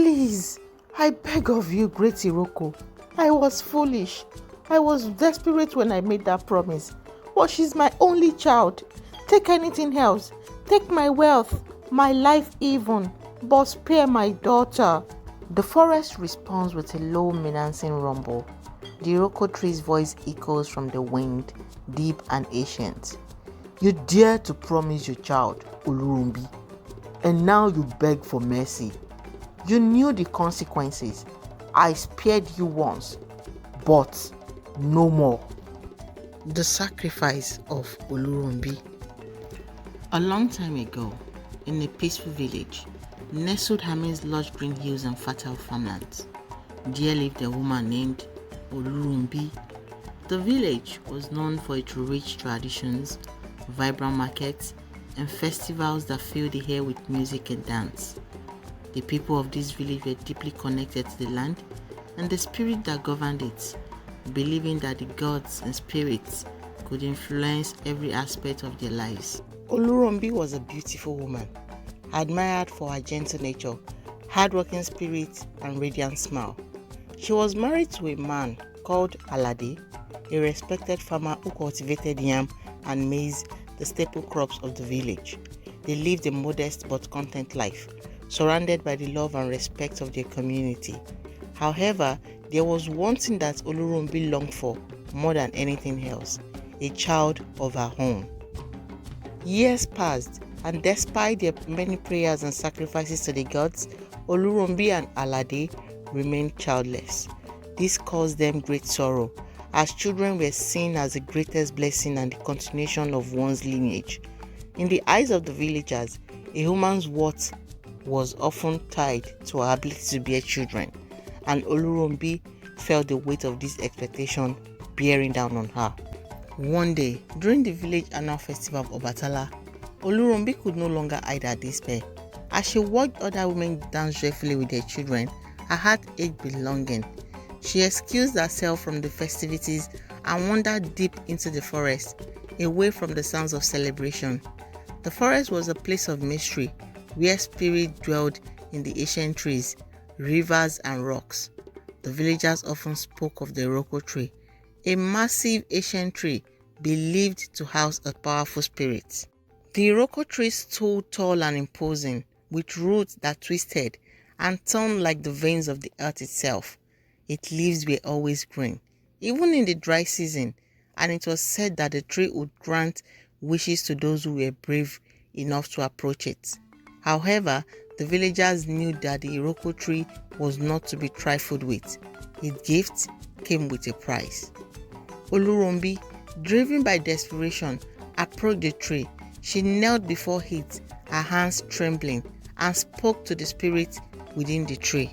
Please, I beg of you, great Iroko. I was foolish. I was desperate when I made that promise. But she's my only child. Take anything else. Take my wealth, my life even. But spare my daughter. The forest responds with a low menacing rumble. The Iroko tree's voice echoes from the wind, deep and ancient. You dare to promise your child, Oluronbi, and now you beg for mercy. You knew the consequences. I spared you once, but no more. The Sacrifice of Olurounbi. A long time ago, in a peaceful village, nestled amidst lush green hills and fertile farmlands, there lived a woman named Oluronbi. The village was known for its rich traditions, vibrant markets, and festivals that filled the air with music and dance. The people of this village were deeply connected to the land and the spirit that governed it, believing that the gods and spirits could influence every aspect of their lives. Oluronbi was a beautiful woman, admired for her gentle nature, hardworking spirit, and radiant smile. She was married to a man called Alade, a respected farmer who cultivated yam and maize, the staple crops of the village. They lived a modest but content life, surrounded by the love and respect of their community. However, there was one thing that Oluronbi longed for more than anything else: a child of her own. Years passed, and despite their many prayers and sacrifices to the gods, Oluronbi and Alade remained childless. This caused them great sorrow, as children were seen as the greatest blessing and the continuation of one's lineage. In the eyes of the villagers, a woman's worth was often tied to her ability to bear children, and Oluronbi felt the weight of this expectation bearing down on her. One day, during the village annual festival of Obatala, Oluronbi could no longer hide her despair. As she watched other women dance joyfully with their children, her heart ached with longing. She excused herself from the festivities and wandered deep into the forest, away from the sounds of celebration. The forest was a place of mystery, where spirits dwelled in the ancient trees, rivers, and rocks. The villagers often spoke of the Roo Tree, a massive ancient tree believed to house a powerful spirit. The Iroko tree stood tall and imposing, with roots that twisted and turned like the veins of the earth itself. Its leaves were always green, even in the dry season, and it was said that the tree would grant wishes to those who were brave enough to approach it. However, the villagers knew that the Iroko tree was not to be trifled with. Its gift came with a price. Oluronbi, driven by desperation, approached the tree. She knelt before it, her hands trembling, and spoke to the spirit within the tree.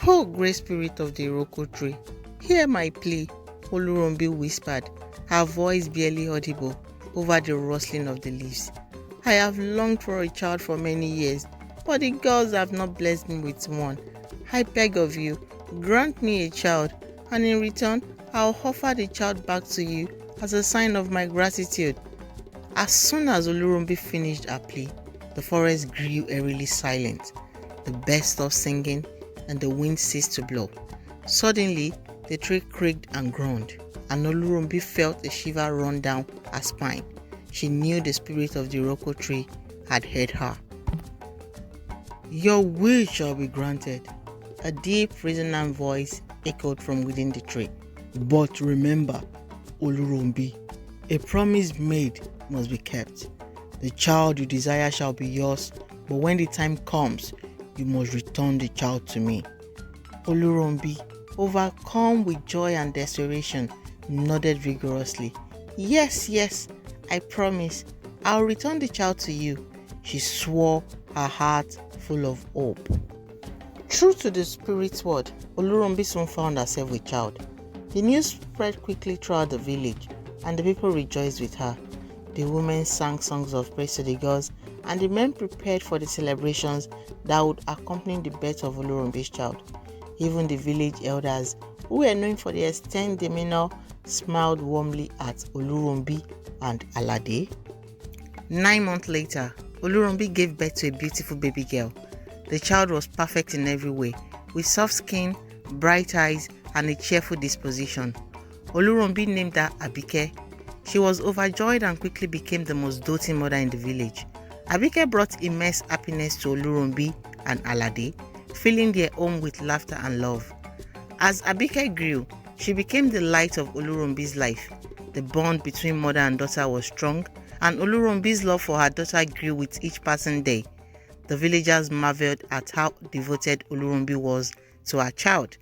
"Oh, great spirit of the Iroko tree, hear my plea," Oluronbi whispered, her voice barely audible over the rustling of the leaves. "I have longed for a child for many years, but the gods have not blessed me with one. I beg of you, grant me a child, and in return, I'll offer the child back to you as a sign of my gratitude." As soon as Oluronbi finished her plea, the forest grew eerily silent. The birds stopped singing, and the wind ceased to blow. Suddenly, the tree creaked and groaned, and Oluronbi felt a shiver run down her spine. She knew the spirit of the Iroko tree had heard her. "Your wish shall be granted," a deep, resonant voice echoed from within the tree. "But remember, Oluronbi, a promise made must be kept. The child you desire shall be yours, but when the time comes, you must return the child to me." Oluronbi, overcome with joy and desperation, nodded vigorously. Yes, I promise. I'll return the child to you," she swore, her heart full of hope. True to the spirit's word, Oluronbi soon found herself with child. The news spread quickly throughout the village, and the people rejoiced with her. The women sang songs of praise to the gods, and the men prepared for the celebrations that would accompany the birth of Oluronbi's child. Even the village elders, who were known for their stern demeanor, smiled warmly at Oluronbi and Alade. 9 months later, Oluronbi gave birth to a beautiful baby girl. The child was perfect in every way, with soft skin, bright eyes, and a cheerful disposition. Oluronbi named her Abike. She was overjoyed and quickly became the most doting mother in the village. Abike brought immense happiness to Oluronbi and Alade, filling their home with laughter and love. As Abike grew, she became the light of Oluronbi's life. The bond between mother and daughter was strong, and Oluronbi's love for her daughter grew with each passing day. The villagers marveled at how devoted Oluronbi was to her child.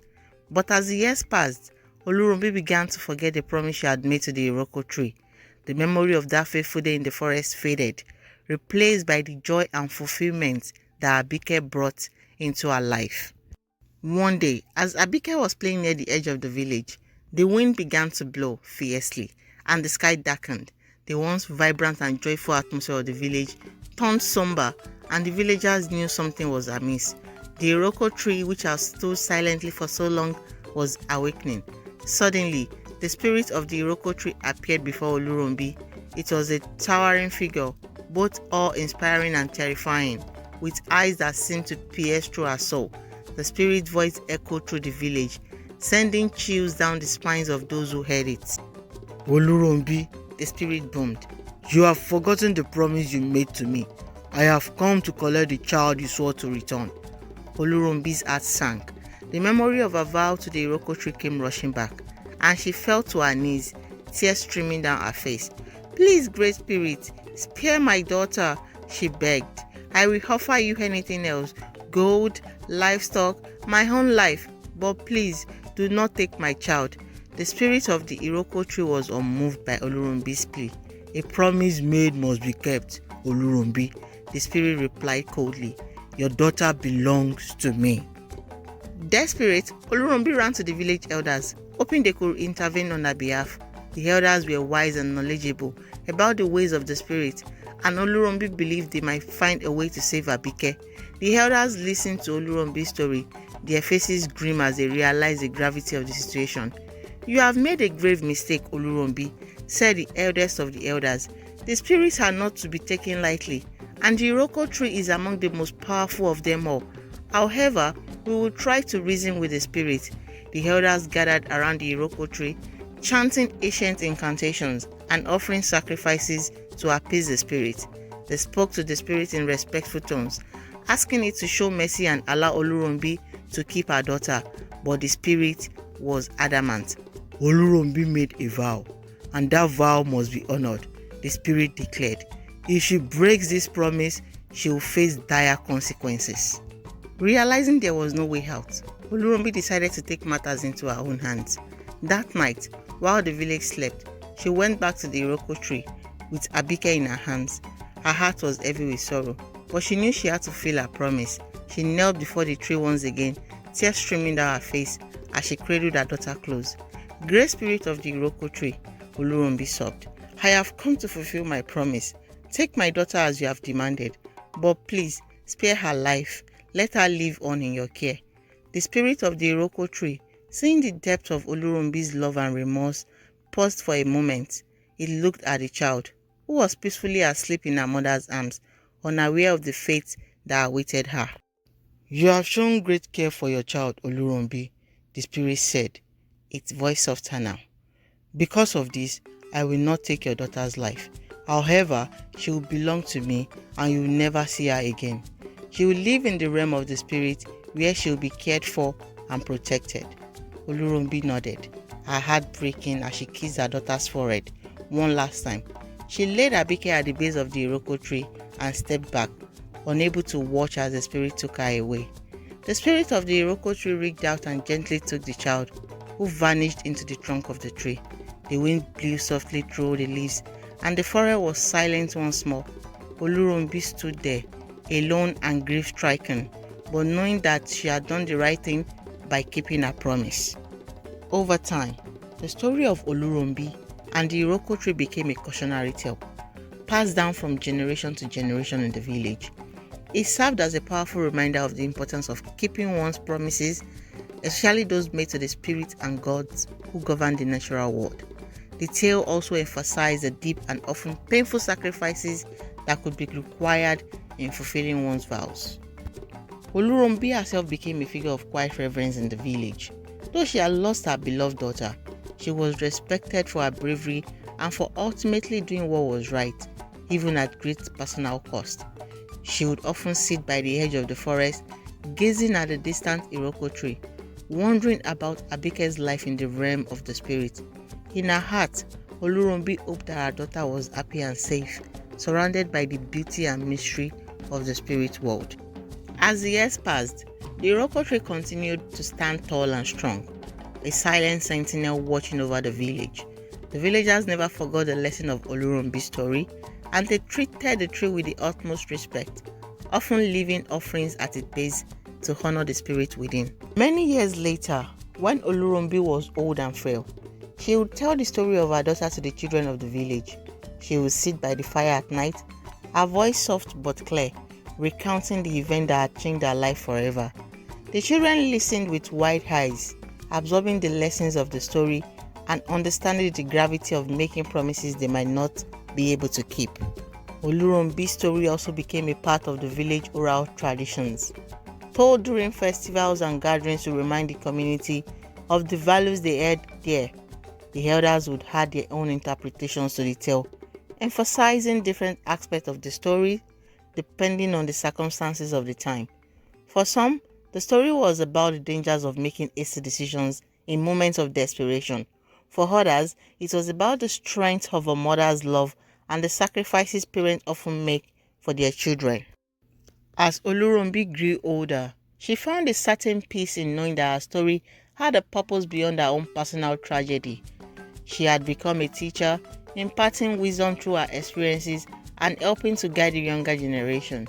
But as the years passed, Oluronbi began to forget the promise she had made to the Iroko tree. The memory of that fateful day in the forest faded, replaced by the joy and fulfillment that Abike brought into her life. One day, as Abike was playing near the edge of the village, the wind began to blow fiercely, and the sky darkened. The once vibrant and joyful atmosphere of the village turned somber, and the villagers knew something was amiss. The Iroko tree, which had stood silently for so long, was awakening. Suddenly, the spirit of the Iroko tree appeared before Oluronbi. It was a towering figure, both awe-inspiring and terrifying, with eyes that seemed to pierce through her soul. The spirit's voice echoed through the village, sending chills down the spines of those who heard it. Oluronbi, the spirit boomed. You have forgotten the promise you made to me. I have come to collect the child you swore to return. Oluronbi's heart sank. The memory of her vow to the Iroko tree came rushing back, and she fell to her knees, tears streaming down her face. Please, Great Spirit, spare my daughter, she begged. I will offer you anything else, gold, livestock, my own life, but please do not take my child. The spirit of the Iroko tree was unmoved by Oluronbi's plea. A promise made must be kept, Oluronbi, the spirit replied coldly. Your daughter belongs to me. Desperate, Oluronbi ran to the village elders, hoping they could intervene on her behalf. The elders were wise and knowledgeable about the ways of the spirit, and Oluronbi believed they might find a way to save Abike. The elders listened to Oluronbi's story, their faces grim as they realized the gravity of the situation. You have made a grave mistake, Oluronbi, said the eldest of the elders. The spirits are not to be taken lightly, and the Iroko tree is among the most powerful of them all. However, we will try to reason with the spirit. The elders gathered around the Iroko tree, chanting ancient incantations and offering sacrifices to appease the spirit. They spoke to the spirit in respectful tones, asking it to show mercy and allow Oluronbi to keep her daughter, but the spirit was adamant. Oluronbi made a vow, and that vow must be honored, the spirit declared. If she breaks this promise, she will face dire consequences. Realizing there was no way out, Oluronbi decided to take matters into her own hands. That night, while the village slept, she went back to the Iroko tree with Abike in her hands. Her heart was heavy with sorrow, but she knew she had to fulfill her promise. She knelt before the tree once again, tears streaming down her face as she cradled her daughter close. Great Spirit of the Iroko tree, Oluronbi sobbed, I have come to fulfill my promise. Take my daughter as you have demanded, but please spare her life. Let her live on in your care. The spirit of the Iroko tree, seeing the depth of Oluronbi's love and remorse, paused for a moment. It looked at the child, who was peacefully asleep in her mother's arms, unaware of the fate that awaited her. You have shown great care for your child, Oluronbi, the spirit said, its voice softer now. Because of this, I will not take your daughter's life. However, she will belong to me, and you will never see her again. She will live in the realm of the spirit, where she will be cared for and protected. Oluronbi nodded, her heart breaking as she kissed her daughter's forehead one last time. She laid Abike at the base of the Iroko tree and stepped back, unable to watch as the spirit took her away. The spirit of the Iroko tree reached out and gently took the child, who vanished into the trunk of the tree. The wind blew softly through the leaves, and the forest was silent once more. Oluronbi stood there, alone and grief-stricken, but knowing that she had done the right thing by keeping her promise. Over time, the story of Oluronbi and the Iroko tree became a cautionary tale, passed down from generation to generation in the village. It served as a powerful reminder of the importance of keeping one's promises, especially those made to the spirits and gods who govern the natural world. The tale also emphasized the deep and often painful sacrifices that could be required in fulfilling one's vows. Oluronbi herself became a figure of quiet reverence in the village. Though she had lost her beloved daughter, she was respected for her bravery and for ultimately doing what was right, even at great personal cost. She would often sit by the edge of the forest, gazing at the distant Iroko tree, wondering about Abike's life in the realm of the spirit. In her heart, Oluronbi hoped that her daughter was happy and safe, surrounded by the beauty and mystery of the spirit world. As the years passed, the Iroko tree continued to stand tall and strong, a silent sentinel watching over the village. The villagers never forgot the lesson of Oluronbi's story, and they treated the tree with the utmost respect, often leaving offerings at its base to honor the spirit within. Many years later, when Oluronbi was old and frail, she would tell the story of her daughter to the children of the village. She would sit by the fire at night, her voice soft but clear, recounting the event that had changed her life forever. The children listened with wide eyes, absorbing the lessons of the story and understanding the gravity of making promises they might not be able to keep. Oluronbi's story also became a part of the village oral traditions, told during festivals and gatherings to remind the community of the values they heard there. The elders would add their own interpretations to the tale, emphasizing different aspects of the story depending on the circumstances of the time. For some, the story was about the dangers of making hasty decisions in moments of desperation. For others, it was about the strength of a mother's love and the sacrifices parents often make for their children. As Oluronbi grew older, she found a certain peace in knowing that her story had a purpose beyond her own personal tragedy. She had become a teacher, imparting wisdom through her experiences and helping to guide the younger generation.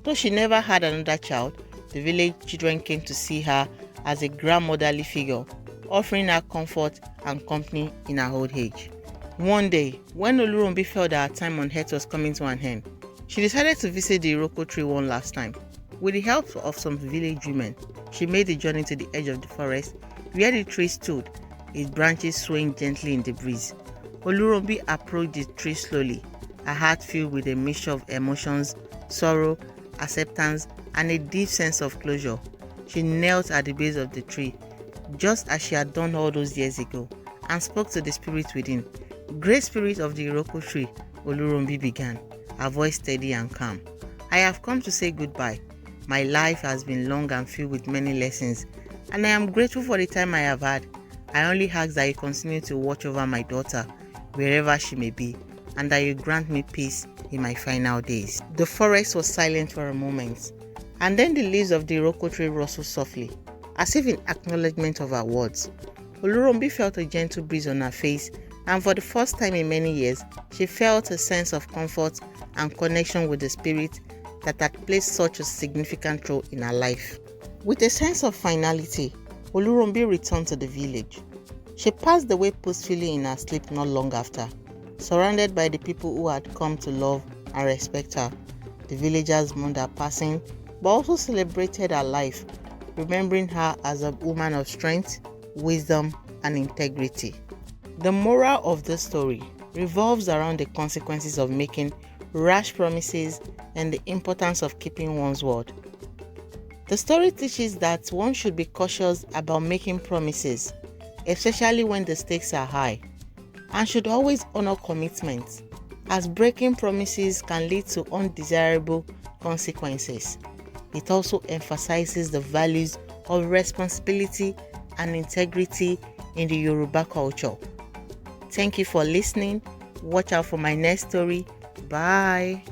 Though she never had another child, the village children came to see her as a grandmotherly figure, offering her comfort and company in her old age. One day, when Oluronbi felt that her time on earth was coming to an end, she decided to visit the Iroko tree one last time. With the help of some village women, she made the journey to the edge of the forest where the tree stood, its branches swaying gently in the breeze. Oluronbi approached the tree slowly, her heart filled with a mixture of emotions, sorrow, acceptance, and a deep sense of closure. She knelt at the base of the tree, just as she had done all those years ago, and spoke to the spirit within. "Great spirit of the Iroko tree," Oluronbi began, her voice steady and calm. "I have come to say goodbye. My life has been long and filled with many lessons, and I am grateful for the time I have had. I only ask that you continue to watch over my daughter, wherever she may be, and that you grant me peace in my final days." The forest was silent for a moment, and then the leaves of the Iroko tree rustled softly, as if in acknowledgement of her words. Oluronbi felt a gentle breeze on her face, and for the first time in many years, she felt a sense of comfort and connection with the spirit that had played such a significant role in her life. With a sense of finality, Oluronbi returned to the village. She passed away peacefully in her sleep not long after, surrounded by the people who had come to love and respect her. The villagers mourned her passing, but also celebrated her life, remembering her as a woman of strength, wisdom, and integrity. The moral of this story revolves around the consequences of making rash promises and the importance of keeping one's word. The story teaches that one should be cautious about making promises, especially when the stakes are high, and should always honor commitments, as breaking promises can lead to undesirable consequences. It also emphasizes the values of responsibility and integrity in the Yoruba culture. Thank you for listening. Watch out for my next story. Bye.